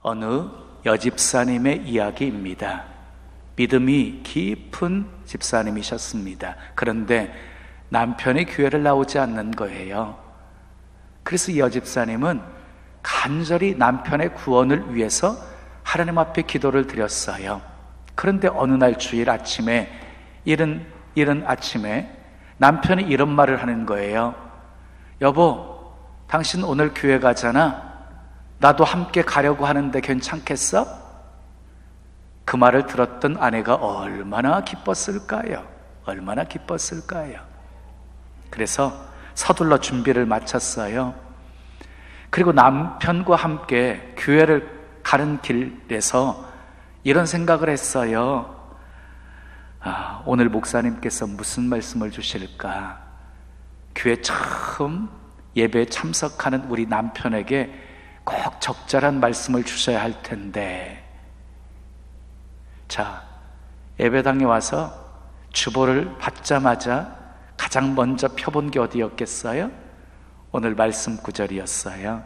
어느 여집사님의 이야기입니다. 믿음이 깊은 집사님이셨습니다. 그런데 남편이 교회를 나오지 않는 거예요. 그래서 이 여집사님은 간절히 남편의 구원을 위해서 하나님 앞에 기도를 드렸어요. 그런데 어느 날 주일 아침에 이른 아침에 남편이 이런 말을 하는 거예요. 여보, 당신 오늘 교회 가잖아. 나도 함께 가려고 하는데 괜찮겠어? 그 말을 들었던 아내가 얼마나 기뻤을까요? 얼마나 기뻤을까요? 그래서 서둘러 준비를 마쳤어요. 그리고 남편과 함께 교회를 가는 길에서 이런 생각을 했어요. 오늘 목사님께서 무슨 말씀을 주실까? 교회 처음 예배에 참석하는 우리 남편에게 꼭 적절한 말씀을 주셔야 할 텐데. 자, 예배당에 와서 주보를 받자마자 가장 먼저 펴본 게 어디였겠어요? 오늘 말씀 구절이었어요.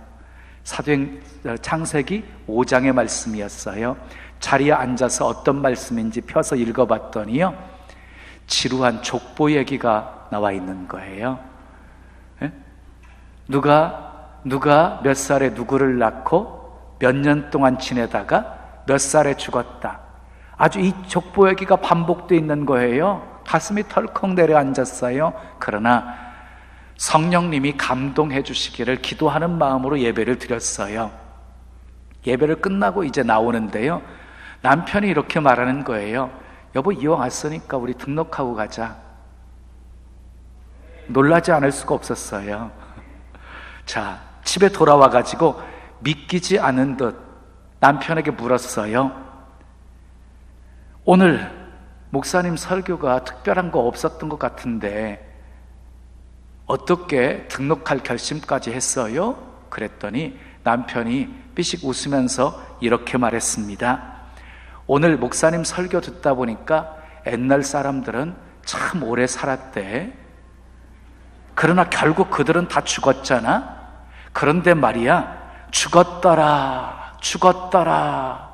창세기 5장의 말씀이었어요. 자리에 앉아서 어떤 말씀인지 펴서 읽어봤더니요, 지루한 족보 얘기가 나와 있는 거예요. 누가 몇 살에 누구를 낳고 몇 년 동안 지내다가 몇 살에 죽었다. 아주 이 족보 얘기가 반복되어 있는 거예요. 가슴이 털컥 내려앉았어요. 그러나 성령님이 감동해 주시기를 기도하는 마음으로 예배를 드렸어요. 예배를 끝나고 이제 나오는데요, 남편이 이렇게 말하는 거예요. 여보, 이왕 왔으니까 우리 등록하고 가자. 놀라지 않을 수가 없었어요. 자, 집에 돌아와가지고 믿기지 않은 듯 남편에게 물었어요. 오늘 목사님 설교가 특별한 거 없었던 것 같은데 어떻게 등록할 결심까지 했어요? 그랬더니 남편이 삐씩 웃으면서 이렇게 말했습니다. 오늘 목사님 설교 듣다 보니까 옛날 사람들은 참 오래 살았대. 그러나 결국 그들은 다 죽었잖아. 그런데 말이야, 죽었더라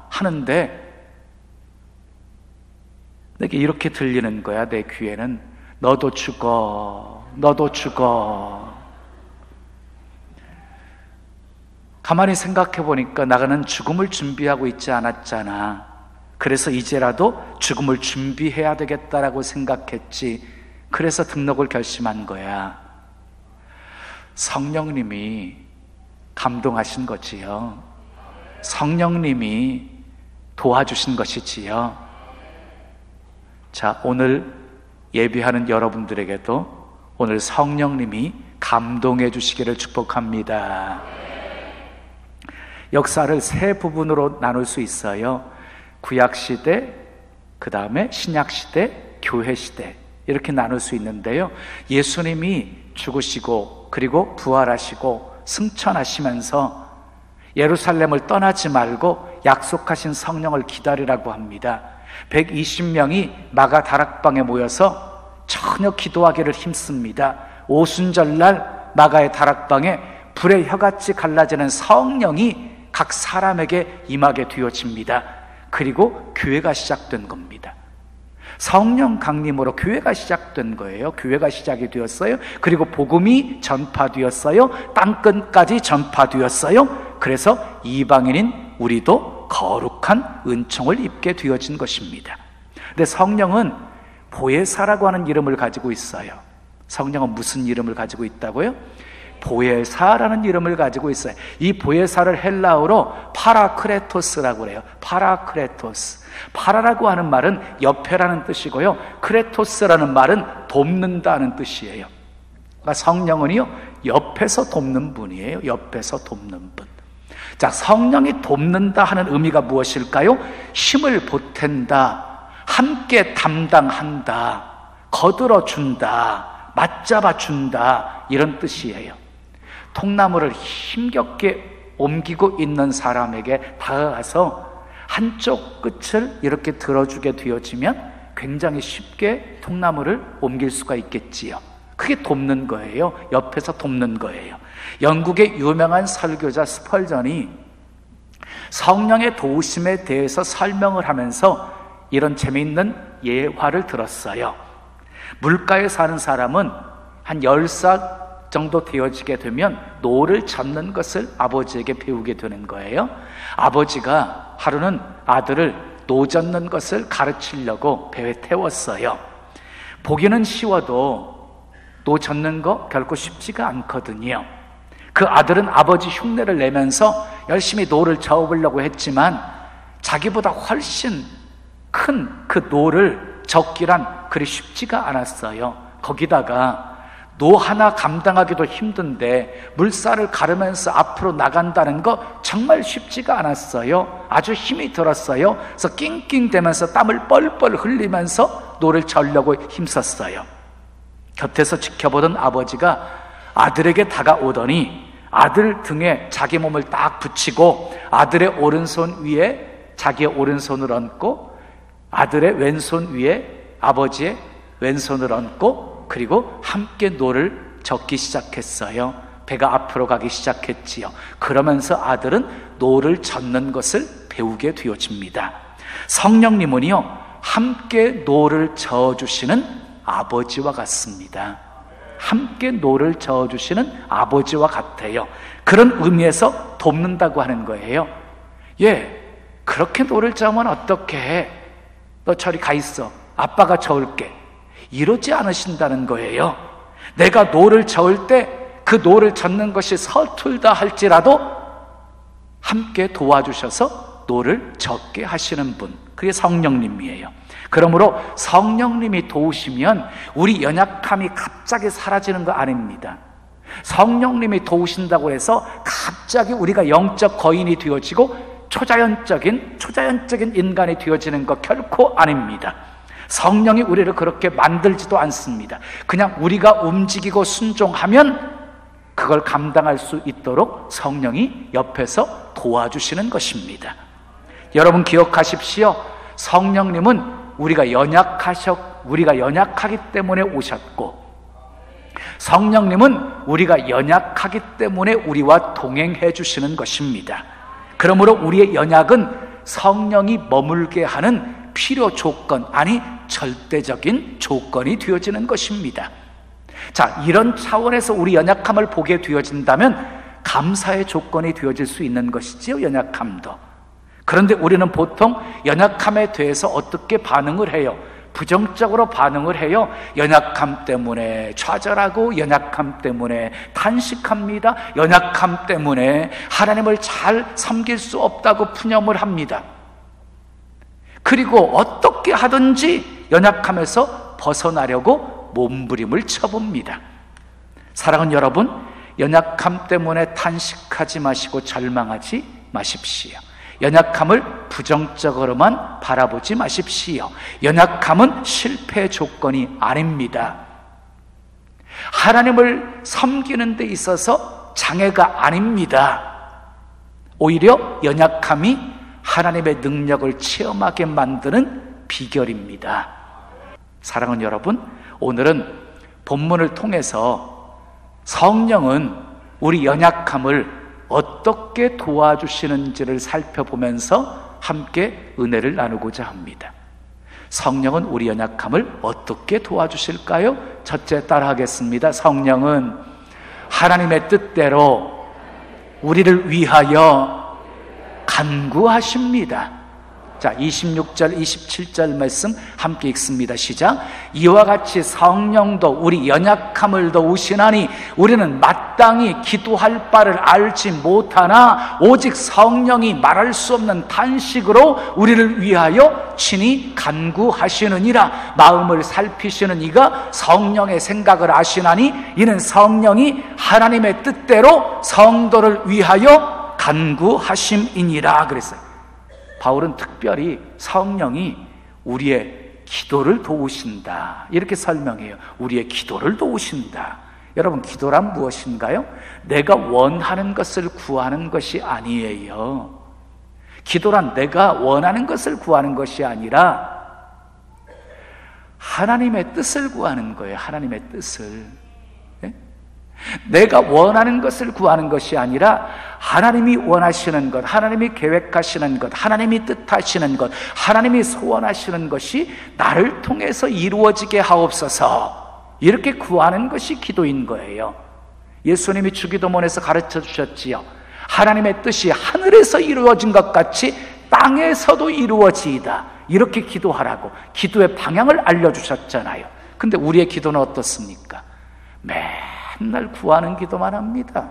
하는데 내게 이렇게 들리는 거야. 내 귀에는 너도 죽어. 가만히 생각해 보니까 나는 죽음을 준비하고 있지 않았잖아. 그래서 이제라도 죽음을 준비해야 되겠다라고 생각했지. 그래서 등록을 결심한 거야. 성령님이 감동하신 거지요. 성령님이 도와주신 것이지요. 자, 오늘 예배하는 여러분들에게도 오늘 성령님이 감동해 주시기를 축복합니다. 역사를 세 부분으로 나눌 수 있어요. 구약시대, 그 다음에 신약시대, 교회시대, 이렇게 나눌 수 있는데요, 예수님이 죽으시고 그리고 부활하시고 승천하시면서 예루살렘을 떠나지 말고 약속하신 성령을 기다리라고 합니다. 120명이 마가 다락방에 모여서 전혀 기도하기를 힘씁니다. 오순절날 마가의 다락방에 불의 혀같이 갈라지는 성령이 각 사람에게 임하게 되어집니다. 그리고 교회가 시작된 겁니다. 성령 강림으로 교회가 시작된 거예요. 교회가 시작이 되었어요. 그리고 복음이 전파되었어요. 땅끝까지 전파되었어요. 그래서 이방인인 우리도 거룩한 은총을 입게 되어진 것입니다. 근데 성령은 보혜사라고 하는 이름을 가지고 있어요. 성령은 무슨 이름을 가지고 있다고요? 보혜사라는 이름을 가지고 있어요. 이 보혜사를 헬라어로 파라크레토스라고 그래요. 파라크레토스. 파라라고 하는 말은 옆에라는 뜻이고요, 크레토스라는 말은 돕는다는 뜻이에요. 그러니까 성령은요, 옆에서 돕는 분이에요. 옆에서 돕는 분. 자, 성령이 돕는다 하는 의미가 무엇일까요? 힘을 보탠다, 함께 담당한다, 거들어준다, 맞잡아준다, 이런 뜻이에요. 통나무를 힘겹게 옮기고 있는 사람에게 다가가서 한쪽 끝을 이렇게 들어주게 되어지면 굉장히 쉽게 통나무를 옮길 수가 있겠지요. 그게 돕는 거예요. 옆에서 돕는 거예요. 영국의 유명한 설교자 스펄전이 성령의 도우심에 대해서 설명을 하면서 이런 재미있는 예화를 들었어요. 물가에 사는 사람은 한 10살 정도 되어지게 되면 노를 젓는 것을 아버지에게 배우게 되는 거예요. 아버지가 하루는 아들을 노 젓는 것을 가르치려고 배에 태웠어요. 보기는 쉬워도 노 젓는 거 결코 쉽지가 않거든요. 그 아들은 아버지 흉내를 내면서 열심히 노를 저어보려고 했지만 자기보다 훨씬 큰 그 노를 젓기란 그리 쉽지가 않았어요. 거기다가 노 하나 감당하기도 힘든데 물살을 가르면서 앞으로 나간다는 거 정말 쉽지가 않았어요. 아주 힘이 들었어요. 그래서 낑낑대면서 땀을 뻘뻘 흘리면서 노를 저으려고 힘썼어요. 곁에서 지켜보던 아버지가 아들에게 다가오더니 아들 등에 자기 몸을 딱 붙이고 아들의 오른손 위에 자기의 오른손을 얹고 아들의 왼손 위에 아버지의 왼손을 얹고 그리고 함께 노를 젓기 시작했어요. 배가 앞으로 가기 시작했지요. 그러면서 아들은 노를 젓는 것을 배우게 되어집니다. 성령님은요, 함께 노를 저어주시는 아버지와 같습니다. 함께 노를 저어주시는 아버지와 같아요. 그런 의미에서 돕는다고 하는 거예요. 그렇게 노를 저으면 어떻게 해? 너 저리 가 있어. 아빠가 저을게. 이러지 않으신다는 거예요. 내가 노를 저을 때 그 노를 젓는 것이 서툴다 할지라도 함께 도와주셔서 노를 젓게 하시는 분, 그게 성령님이에요. 그러므로 성령님이 도우시면 우리 연약함이 갑자기 사라지는 거 아닙니다. 성령님이 도우신다고 해서 갑자기 우리가 영적 거인이 되어지고 초자연적인 인간이 되어지는 거 결코 아닙니다. 성령이 우리를 그렇게 만들지도 않습니다. 그냥 우리가 움직이고 순종하면 그걸 감당할 수 있도록 성령이 옆에서 도와주시는 것입니다. 여러분 기억하십시오. 성령님은 우리가 연약하기 때문에 오셨고, 성령님은 우리가 연약하기 때문에 우리와 동행해 주시는 것입니다. 그러므로 우리의 연약은 성령이 머물게 하는 필요 조건, 아니 절대적인 조건이 되어지는 것입니다. 자, 이런 차원에서 우리 연약함을 보게 되어진다면 감사의 조건이 되어질 수 있는 것이지요, 연약함도. 그런데 우리는 보통 연약함에 대해서 어떻게 반응을 해요? 부정적으로 반응을 해요. 연약함 때문에 좌절하고, 연약함 때문에 탄식합니다. 연약함 때문에 하나님을 잘 섬길 수 없다고 푸념을 합니다. 그리고 어떻게 하든지 연약함에서 벗어나려고 몸부림을 쳐봅니다. 사랑하는 여러분, 연약함 때문에 탄식하지 마시고 절망하지 마십시오. 연약함을 부정적으로만 바라보지 마십시오. 연약함은 실패 조건이 아닙니다. 하나님을 섬기는 데 있어서 장애가 아닙니다. 오히려 연약함이 하나님의 능력을 체험하게 만드는 비결입니다. 사랑하는 여러분, 오늘은 본문을 통해서 성령은 우리 연약함을 어떻게 도와주시는지를 살펴보면서 함께 은혜를 나누고자 합니다. 성령은 우리 연약함을 어떻게 도와주실까요? 첫째, 따라하겠습니다. 성령은 하나님의 뜻대로 우리를 위하여 간구하십니다. 자, 26절, 27절 말씀 함께 읽습니다. 시작. 이와 같이 성령도 우리 연약함을 도우시나니 우리는 마땅히 기도할 바를 알지 못하나 오직 성령이 말할 수 없는 탄식으로 우리를 위하여 친히 간구하시느니라. 마음을 살피시는 이가 성령의 생각을 아시나니 이는 성령이 하나님의 뜻대로 성도를 위하여 간구하심이니라 그랬어요. 바울은 특별히 성령이 우리의 기도를 도우신다 이렇게 설명해요. 우리의 기도를 도우신다. 여러분, 기도란 무엇인가요? 내가 원하는 것을 구하는 것이 아니에요. 기도란 내가 원하는 것을 구하는 것이 아니라 하나님의 뜻을 구하는 거예요. 하나님의 뜻을. 네? 내가 원하는 것을 구하는 것이 아니라 하나님이 원하시는 것, 하나님이 계획하시는 것, 하나님이 뜻하시는 것, 하나님이 소원하시는 것이 나를 통해서 이루어지게 하옵소서, 이렇게 구하는 것이 기도인 거예요. 예수님이 주기도문에서 가르쳐 주셨지요. 하나님의 뜻이 하늘에서 이루어진 것 같이 땅에서도 이루어지이다, 이렇게 기도하라고 기도의 방향을 알려주셨잖아요. 근데 우리의 기도는 어떻습니까? 맨날 구하는 기도만 합니다.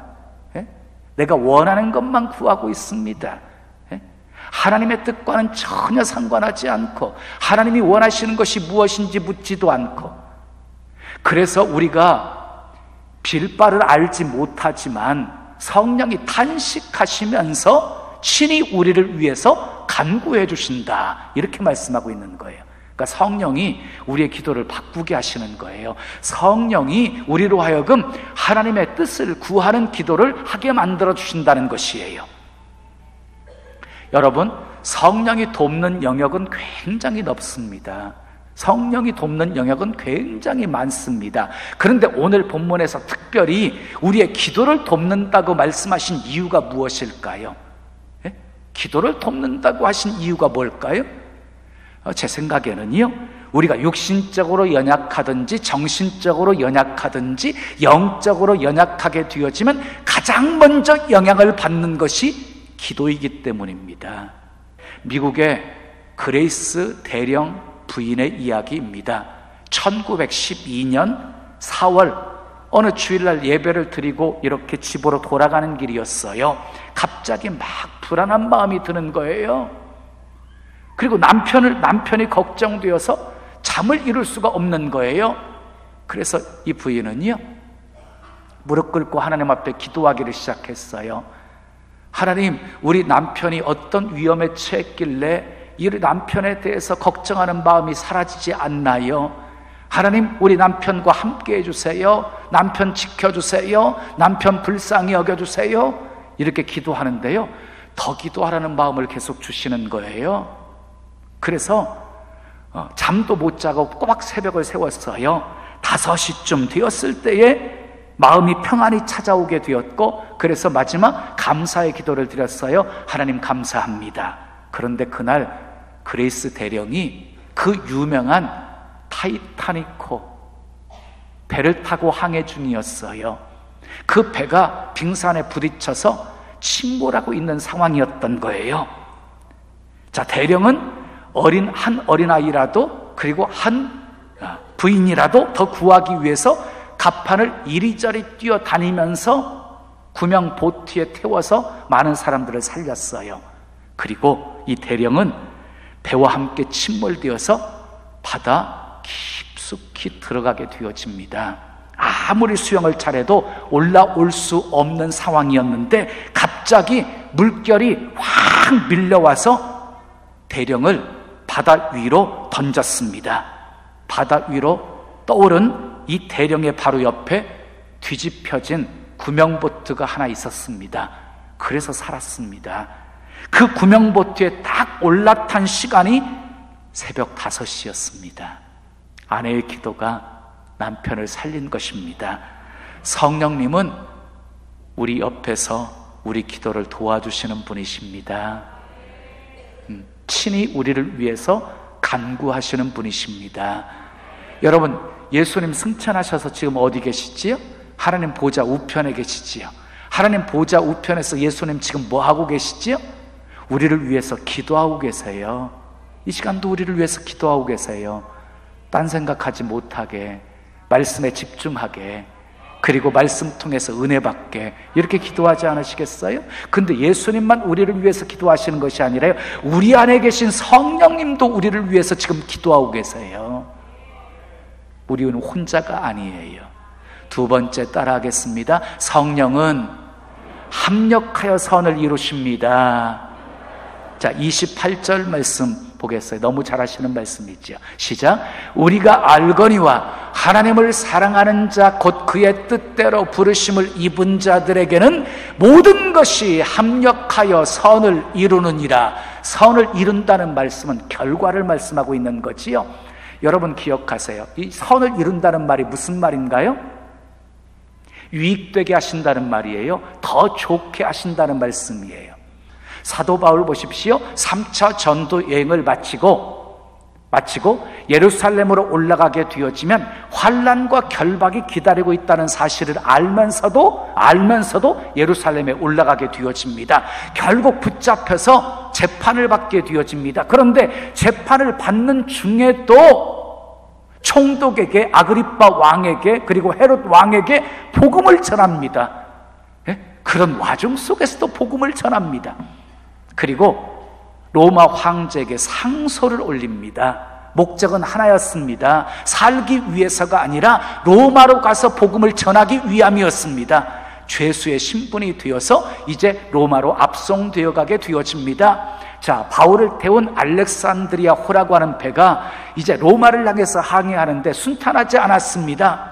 예? 내가 원하는 것만 구하고 있습니다. 예? 하나님의 뜻과는 전혀 상관하지 않고 하나님이 원하시는 것이 무엇인지 묻지도 않고, 그래서 우리가 빌 바를 알지 못하지만 성령이 탄식하시면서 친히 우리를 위해서 간구해 주신다, 이렇게 말씀하고 있는 거예요. 그러니까 성령이 우리의 기도를 바꾸게 하시는 거예요. 성령이 우리로 하여금 하나님의 뜻을 구하는 기도를 하게 만들어 주신다는 것이에요. 여러분, 성령이 돕는 영역은 굉장히 넓습니다. 성령이 돕는 영역은 굉장히 많습니다. 그런데 오늘 본문에서 특별히 우리의 기도를 돕는다고 말씀하신 이유가 무엇일까요? 예? 기도를 돕는다고 하신 이유가 뭘까요? 제 생각에는요, 우리가 육신적으로 연약하든지 정신적으로 연약하든지 영적으로 연약하게 되어지면 가장 먼저 영향을 받는 것이 기도이기 때문입니다. 미국의 그레이스 대령 부인의 이야기입니다. 1912년 4월 어느 주일날 예배를 드리고 이렇게 집으로 돌아가는 길이었어요. 갑자기 막 불안한 마음이 드는 거예요. 그리고 남편이 걱정되어서 잠을 이룰 수가 없는 거예요. 그래서 이 부인은요, 무릎 꿇고 하나님 앞에 기도하기를 시작했어요. 하나님, 우리 남편이 어떤 위험에 처했길래 이 남편에 대해서 걱정하는 마음이 사라지지 않나요? 하나님, 우리 남편과 함께 해주세요. 남편 지켜주세요. 남편 불쌍히 여겨주세요. 이렇게 기도하는데요, 더 기도하라는 마음을 계속 주시는 거예요. 그래서 잠도 못 자고 꼬박 새벽을 세웠어요. 5시쯤 되었을 때에 마음이 평안히 찾아오게 되었고, 그래서 마지막 감사의 기도를 드렸어요. 하나님 감사합니다. 그런데 그날 그레이스 대령이 그 유명한 타이타닉호 배를 타고 항해 중이었어요. 그 배가 빙산에 부딪혀서 침몰하고 있는 상황이었던 거예요. 자, 대령은 한 어린아이라도, 그리고 한 부인이라도 더 구하기 위해서 갑판을 이리저리 뛰어다니면서 구명 보트에 태워서 많은 사람들을 살렸어요. 그리고 이 대령은 배와 함께 침몰되어서 바다 깊숙이 들어가게 되어집니다. 아무리 수영을 잘해도 올라올 수 없는 상황이었는데 갑자기 물결이 확 밀려와서 대령을 바다 위로 던졌습니다. 바다 위로 떠오른 이 대령의 바로 옆에 뒤집혀진 구명보트가 하나 있었습니다. 그래서 살았습니다. 그 구명보트에 딱 올라탄 시간이 새벽 5시였습니다. 아내의 기도가 남편을 살린 것입니다. 성령님은 우리 옆에서 우리 기도를 도와주시는 분이십니다. 친히 우리를 위해서 간구하시는 분이십니다. 여러분, 예수님 승천하셔서 지금 어디 계시지요? 하나님 보좌 우편에 계시지요. 하나님 보좌 우편에서 예수님 지금 뭐 하고 계시지요? 우리를 위해서 기도하고 계세요. 이 시간도 우리를 위해서 기도하고 계세요. 딴 생각하지 못하게, 말씀에 집중하게, 그리고 말씀 통해서 은혜 받게, 이렇게 기도하지 않으시겠어요? 근데 예수님만 우리를 위해서 기도하시는 것이 아니라요, 우리 안에 계신 성령님도 우리를 위해서 지금 기도하고 계세요. 우리는 혼자가 아니에요. 두 번째 따라하겠습니다. 성령은 합력하여 선을 이루십니다. 자, 28절 말씀 보겠어요. 너무 잘하시는 말씀이죠. 시작. 우리가 알거니와 하나님을 사랑하는 자 곧 그의 뜻대로 부르심을 입은 자들에게는 모든 것이 합력하여 선을 이루느니라. 선을 이룬다는 말씀은 결과를 말씀하고 있는 거지요. 여러분 기억하세요. 이 선을 이룬다는 말이 무슨 말인가요? 유익되게 하신다는 말이에요. 더 좋게 하신다는 말씀이에요. 사도 바울 보십시오. 3차 전도 여행을 마치고 예루살렘으로 올라가게 되어지면 환난과 결박이 기다리고 있다는 사실을 알면서도 예루살렘에 올라가게 되어집니다. 결국 붙잡혀서 재판을 받게 되어집니다. 그런데 재판을 받는 중에도 총독에게, 아그리빠 왕에게, 그리고 헤롯 왕에게 복음을 전합니다. 그런 와중 속에서도 복음을 전합니다. 그리고 로마 황제에게 상소를 올립니다. 목적은 하나였습니다. 살기 위해서가 아니라 로마로 가서 복음을 전하기 위함이었습니다. 죄수의 신분이 되어서 이제 로마로 압송되어 가게 되어집니다. 자, 바울을 태운 알렉산드리아호라고 하는 배가 이제 로마를 향해서 항해하는데 순탄하지 않았습니다.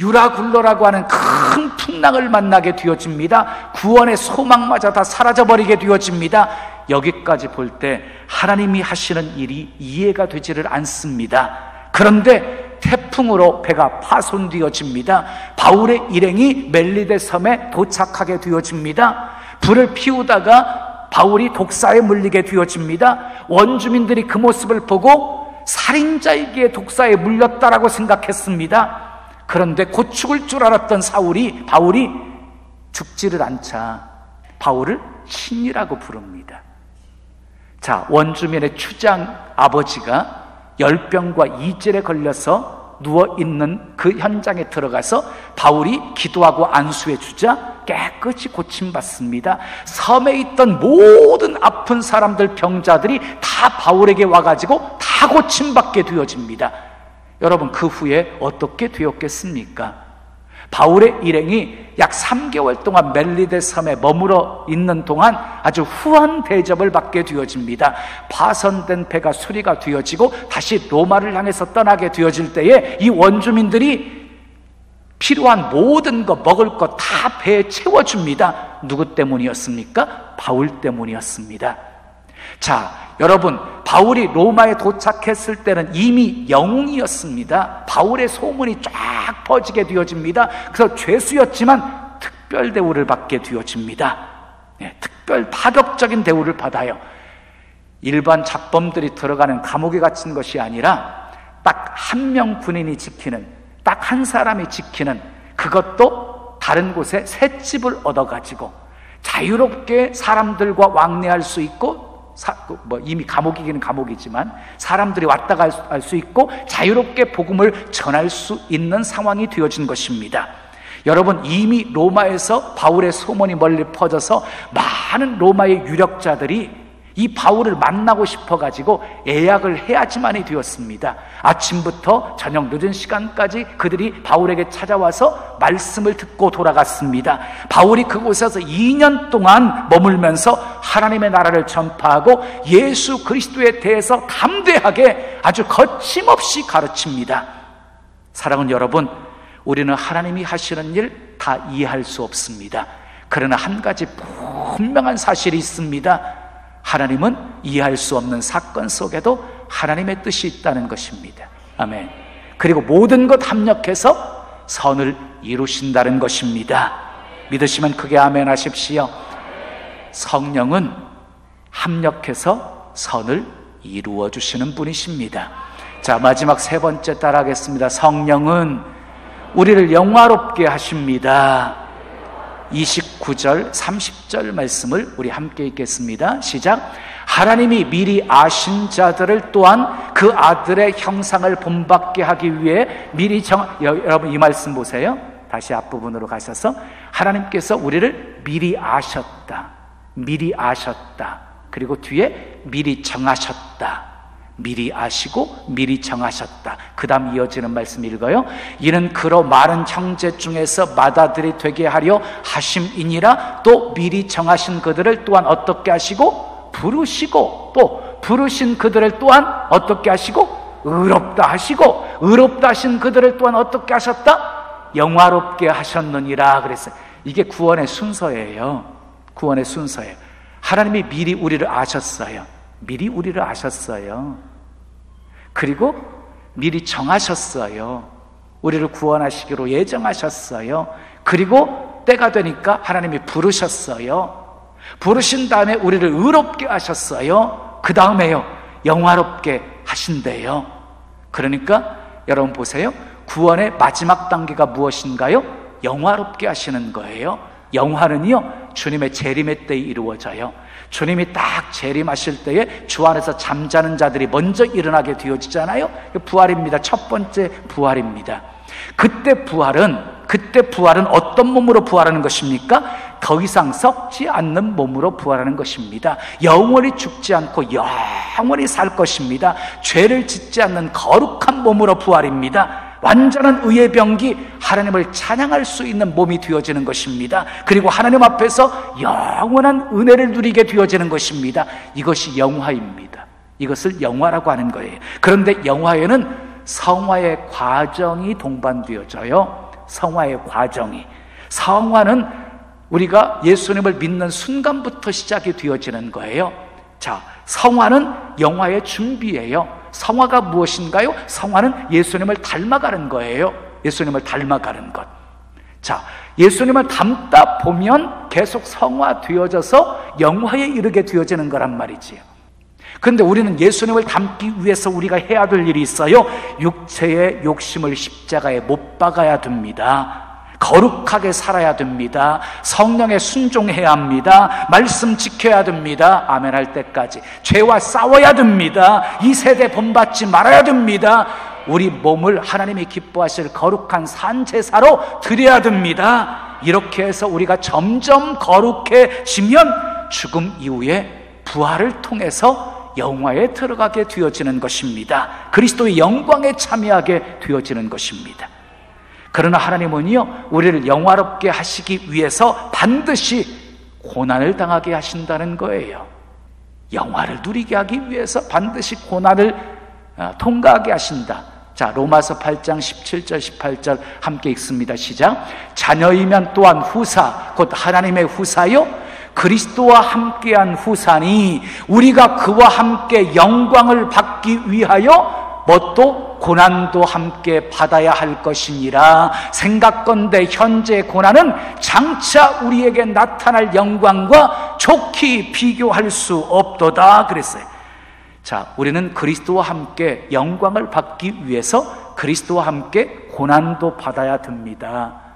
유라굴로라고 하는 큰 풍랑을 만나게 되어집니다. 구원의 소망마저 다 사라져버리게 되어집니다. 여기까지 볼 때 하나님이 하시는 일이 이해가 되지를 않습니다. 그런데 태풍으로 배가 파손되어집니다. 바울의 일행이 멜리데 섬에 도착하게 되어집니다. 불을 피우다가 바울이 독사에 물리게 되어집니다. 원주민들이 그 모습을 보고 살인자에게 독사에 물렸다라고 생각했습니다. 그런데 곧 죽을 줄 알았던 바울이 죽지를 않자 바울을 신이라고 부릅니다. 자, 원주민의 추장 아버지가 열병과 이질에 걸려서 누워있는 그 현장에 들어가서 바울이 기도하고 안수해 주자 깨끗이 고침받습니다. 섬에 있던 모든 아픈 사람들, 병자들이 다 바울에게 와가지고 다 고침받게 되어집니다. 여러분, 그 후에 어떻게 되었겠습니까? 바울의 일행이 약 3개월 동안 멜리데 섬에 머물러 있는 동안 아주 후한 대접을 받게 되어집니다. 파손된 배가 수리가 되어지고 다시 로마를 향해서 떠나게 되어질 때에 이 원주민들이 필요한 모든 것, 먹을 것 다 배에 채워줍니다. 누구 때문이었습니까? 바울 때문이었습니다. 자, 여러분, 바울이 로마에 도착했을 때는 이미 영웅이었습니다. 바울의 소문이 쫙 퍼지게 되어집니다. 그래서 죄수였지만 특별 대우를 받게 되어집니다. 특별 파격적인 대우를 받아요. 일반 잡범들이 들어가는 감옥에 갇힌 것이 아니라 딱 한 명 군인이 지키는, 딱 한 사람이 지키는, 그것도 다른 곳에 새 집을 얻어가지고 자유롭게 사람들과 왕래할 수 있고, 이미 감옥이기는 감옥이지만 사람들이 왔다 갈 수 있고 자유롭게 복음을 전할 수 있는 상황이 되어진 것입니다. 여러분, 이미 로마에서 바울의 소문이 멀리 퍼져서 많은 로마의 유력자들이 이 바울을 만나고 싶어가지고 예약을 해야지만이 되었습니다. 아침부터 저녁 늦은 시간까지 그들이 바울에게 찾아와서 말씀을 듣고 돌아갔습니다. 바울이 그곳에서 2년 동안 머물면서 하나님의 나라를 전파하고 예수 그리스도에 대해서 담대하게 아주 거침없이 가르칩니다. 사랑하는 여러분, 우리는 하나님이 하시는 일 다 이해할 수 없습니다. 그러나 한 가지 분명한 사실이 있습니다. 하나님은 이해할 수 없는 사건 속에도 하나님의 뜻이 있다는 것입니다. 아멘. 그리고 모든 것 합력해서 선을 이루신다는 것입니다. 믿으시면 크게 아멘 하십시오. 성령은 합력해서 선을 이루어 주시는 분이십니다. 자, 마지막 세 번째 따라하겠습니다. 성령은 우리를 영화롭게 하십니다. 29절, 30절 말씀을 우리 함께 읽겠습니다. 시작. 하나님이 미리 아신 자들을 또한 그 아들의 형상을 본받게 하기 위해 미리 여러분 이 말씀 보세요. 다시 앞부분으로 가셔서 하나님께서 우리를 미리 아셨다. 미리 아셨다. 그리고 뒤에 미리 정하셨다. 미리 아시고 미리 정하셨다. 그 다음 이어지는 말씀 읽어요. 이는 그로 많은 형제 중에서 맏아들이 되게 하려 하심이니라. 또 미리 정하신 그들을 또한 어떻게 하시고 부르시고, 또 부르신 그들을 또한 어떻게 하시고 의롭다 하시고, 의롭다 하신 그들을 또한 어떻게 하셨다? 영화롭게 하셨느니라 그랬어요. 이게 구원의 순서예요. 구원의 순서예요. 하나님이 미리 우리를 아셨어요. 미리 우리를 아셨어요. 그리고 미리 정하셨어요. 우리를 구원하시기로 예정하셨어요. 그리고 때가 되니까 하나님이 부르셨어요. 부르신 다음에 우리를 의롭게 하셨어요. 그 다음에요, 영화롭게 하신대요. 그러니까 여러분 보세요. 구원의 마지막 단계가 무엇인가요? 영화롭게 하시는 거예요. 영화는요, 주님의 재림의 때에 이루어져요. 주님이 딱 재림하실 때에 주 안에서 잠자는 자들이 먼저 일어나게 되어지잖아요. 부활입니다. 첫 번째 부활입니다. 그때 부활은 어떤 몸으로 부활하는 것입니까? 더 이상 썩지 않는 몸으로 부활하는 것입니다. 영원히 죽지 않고 영원히 살 것입니다. 죄를 짓지 않는 거룩한 몸으로 부활입니다. 완전한 의의 병기, 하나님을 찬양할 수 있는 몸이 되어지는 것입니다. 그리고 하나님 앞에서 영원한 은혜를 누리게 되어지는 것입니다. 이것이 영화입니다. 이것을 영화라고 하는 거예요. 그런데 영화에는 성화의 과정이 동반되어져요. 성화의 과정이. 성화는 우리가 예수님을 믿는 순간부터 시작이 되어지는 거예요. 자, 성화는 영화의 준비예요. 성화가 무엇인가요? 성화는 예수님을 닮아가는 거예요. 예수님을 닮아가는 것. 자, 예수님을 닮다 보면 계속 성화되어져서 영화에 이르게 되어지는 거란 말이지요. 그런데 우리는 예수님을 닮기 위해서 우리가 해야 될 일이 있어요. 육체의 욕심을 십자가에 못 박아야 됩니다. 거룩하게 살아야 됩니다. 성령에 순종해야 합니다. 말씀 지켜야 됩니다. 아멘 할 때까지 죄와 싸워야 됩니다. 이 세대 본받지 말아야 됩니다. 우리 몸을 하나님이 기뻐하실 거룩한 산제사로 드려야 됩니다. 이렇게 해서 우리가 점점 거룩해지면 죽음 이후에 부활을 통해서 영화에 들어가게 되어지는 것입니다. 그리스도의 영광에 참여하게 되어지는 것입니다. 그러나 하나님은요, 우리를 영화롭게 하시기 위해서 반드시 고난을 당하게 하신다는 거예요. 영화를 누리게 하기 위해서 반드시 고난을 통과하게 하신다. 자, 로마서 8장 17절 18절 함께 읽습니다. 시작. 자녀이면 또한 후사, 곧 하나님의 후사요, 그리스도와 함께한 후사니 우리가 그와 함께 영광을 받기 위하여 뭣도 고난도 함께 받아야 할 것이니라. 생각건대 현재 고난은 장차 우리에게 나타날 영광과 좋게 비교할 수 없도다 그랬어요. 자, 우리는 그리스도와 함께 영광을 받기 위해서 그리스도와 함께 고난도 받아야 됩니다.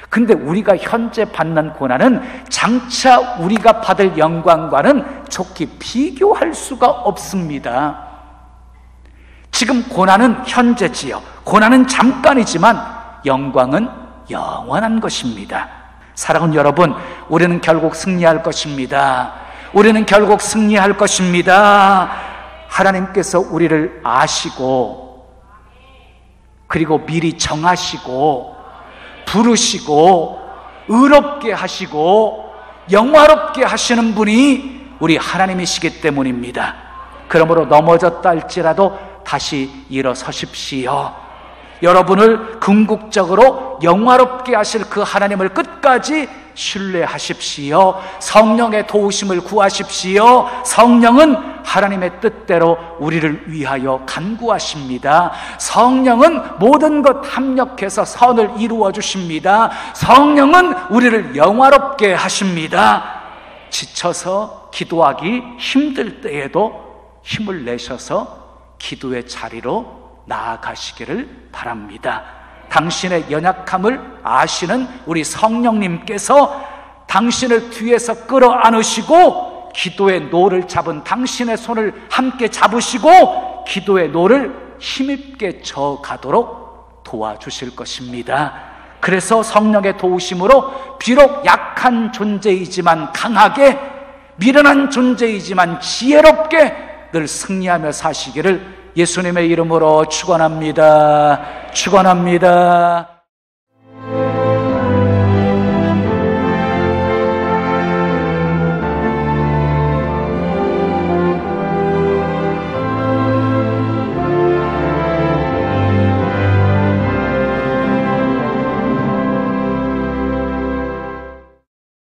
근데 우리가 현재 받는 고난은 장차 우리가 받을 영광과는 좋게 비교할 수가 없습니다. 지금 고난은 현재지요. 고난은 잠깐이지만 영광은 영원한 것입니다. 사랑하는 여러분, 우리는 결국 승리할 것입니다. 우리는 결국 승리할 것입니다. 하나님께서 우리를 아시고 그리고 미리 정하시고 부르시고 의롭게 하시고 영화롭게 하시는 분이 우리 하나님이시기 때문입니다. 그러므로 넘어졌다 할지라도 다시 일어서십시오. 여러분을 궁극적으로 영화롭게 하실 그 하나님을 끝까지 신뢰하십시오. 성령의 도우심을 구하십시오. 성령은 하나님의 뜻대로 우리를 위하여 간구하십니다. 성령은 모든 것 합력해서 선을 이루어 주십니다. 성령은 우리를 영화롭게 하십니다. 지쳐서 기도하기 힘들 때에도 힘을 내셔서 기도의 자리로 나아가시기를 바랍니다. 당신의 연약함을 아시는 우리 성령님께서 당신을 뒤에서 끌어안으시고 기도의 노를 잡은 당신의 손을 함께 잡으시고 기도의 노를 힘있게 저어가도록 도와주실 것입니다. 그래서 성령의 도우심으로 비록 약한 존재이지만 강하게, 미련한 존재이지만 지혜롭게 늘 승리하며 사시기를 예수님의 이름으로 축원합니다. 축원합니다.